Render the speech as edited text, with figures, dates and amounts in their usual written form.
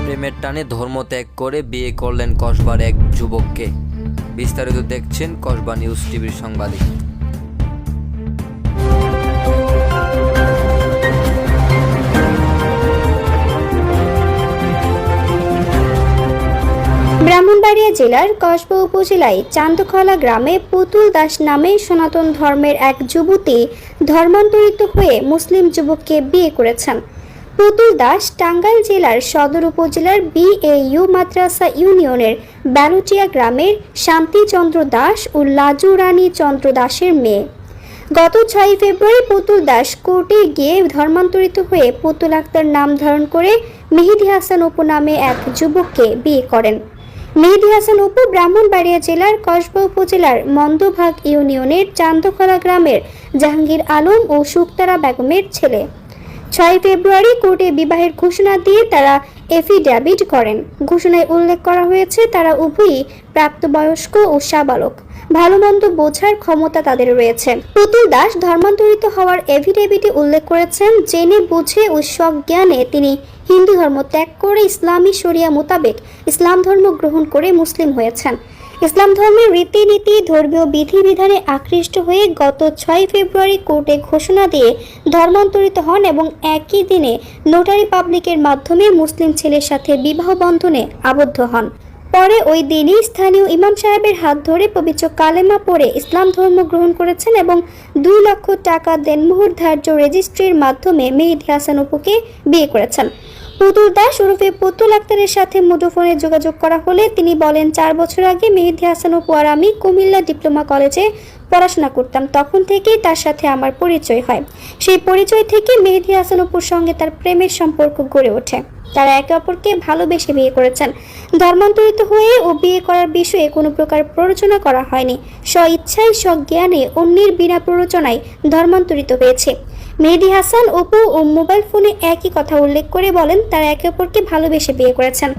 প্রেমের টানে ধর্মত্যাগ করে বিয়ে করলেন কসবার এক যুবককে। বিস্তারিত দেখছেন কসবা নিউজ টিভির সংবাদে। ব্রাহ্মণবাড়িয়া জেলার কসবা উপজেলায় চান্দখলা গ্রামে পুতুল দাস নামে সনাতন ধর্মের এক যুবতী ধর্মান্তরিত হয়ে মুসলিম যুবককে বিয়ে করেছেন। পুতুল দাস টাঙ্গাইল জেলার সদর উপজেলার BAU মাদ্রাসা ইউনিয়নের বালুটিয়া গ্রামের শান্তিচন্দ্র দাস ও লাজু রানী চন্দ্র দাসের মেয়ে। গত 6 ফেব্রুয়ারি পুতুল দাস কোর্টে গিয়ে ধর্মান্তরিত হয়ে পুতুল আক্তার নাম ধারণ করে মেহেদী হাসান অপু নামে এক যুবককে বিয়ে করেন। মেহেদী হাসান অপু ব্রাহ্মণবাড়িয়া জেলার কসবা উপজেলার মন্দভাগ ইউনিয়নের চান্দখলা গ্রামের জাহাঙ্গীর আলম ও শুকতারা বেগমের ছেলে। 6 ফেব্রুয়ারি কোর্টে বিবাহের ঘোষণা দিয়ে তারা এফিডেভিট করেন। ঘোষণায় উল্লেখ করা হয়েছে তারা উভয়ই প্রাপ্তবয়স্ক ও সাবালক, ভালো মন্দ বোঝার ক্ষমতা তাদের রয়েছে। পুতুল দাস ধর্মান্তরিত হওয়ার এফিডেভিটে উল্লেখ করেছেন, জেনে বুঝে ও সজ্ঞানে তিনি হিন্দু ধর্ম ত্যাগ করে ইসলামী শরিয়া মোতাবেক ইসলাম ধর্ম গ্রহণ করে মুসলিম হয়েছেন। ইসলাম ধর্মের রীতিনীতি ধর্মীয় বিধিবিধানে আকৃষ্ট হয়ে গত 6 ফেব্রুয়ারি কোর্টে ঘোষণা দিয়ে ধর্মান্তরিত হন এবং একই দিনে নোটারি পাবলিকের মাধ্যমে মুসলিম ছেলের সাথে বিবাহ বন্ধনে আবদ্ধ হন। পরে ওই দিনই স্থানীয় ইমাম সাহেবের হাত ধরে পবিত্র কালেমা পড়ে ইসলাম ধর্ম গ্রহণ করেছেন এবং 2 লক্ষ টাকা দেনমোহর ধার্য রেজিস্ট্রির মাধ্যমে মেহেদী হাসান অপুকে বিয়ে করেছেন। পুতুল দাস ওরফে পুতুল আক্তারের সাথে মুঠোফোনে যোগাযোগ করা হলে তিনি বলেন, 4 বছর আগে মেহেদী হাসান অপু আর আমি কুমিল্লা ডিপ্লোমা কলেজে পড়াশোনা করতাম। তখন থেকেই তার সাথে আমার পরিচয় হয়। সেই পরিচয় থেকে মেহেদী হাসান অপুর সঙ্গে তার প্রেমের সম্পর্ক গড়ে ওঠে। তারা একে অপরকে ভালোবেসে বিয়ে করেছেন। ধর্মান্তরিত হয়ে ও বিয়ে করার বিষয়ে কোনো প্রকার প্ররোচনা করা হয়নি। স্বইচ্ছায় সজ্ঞানে অন্যের বিনা প্ররোচনায় ধর্মান্তরিত হয়েছে। মেহেদী হাসান অপু ও মোবাইল ফোনে একই কথা উল্লেখ করে বলেন, তারা একে অপরকে ভালোবেসে বিয়ে করেছেন।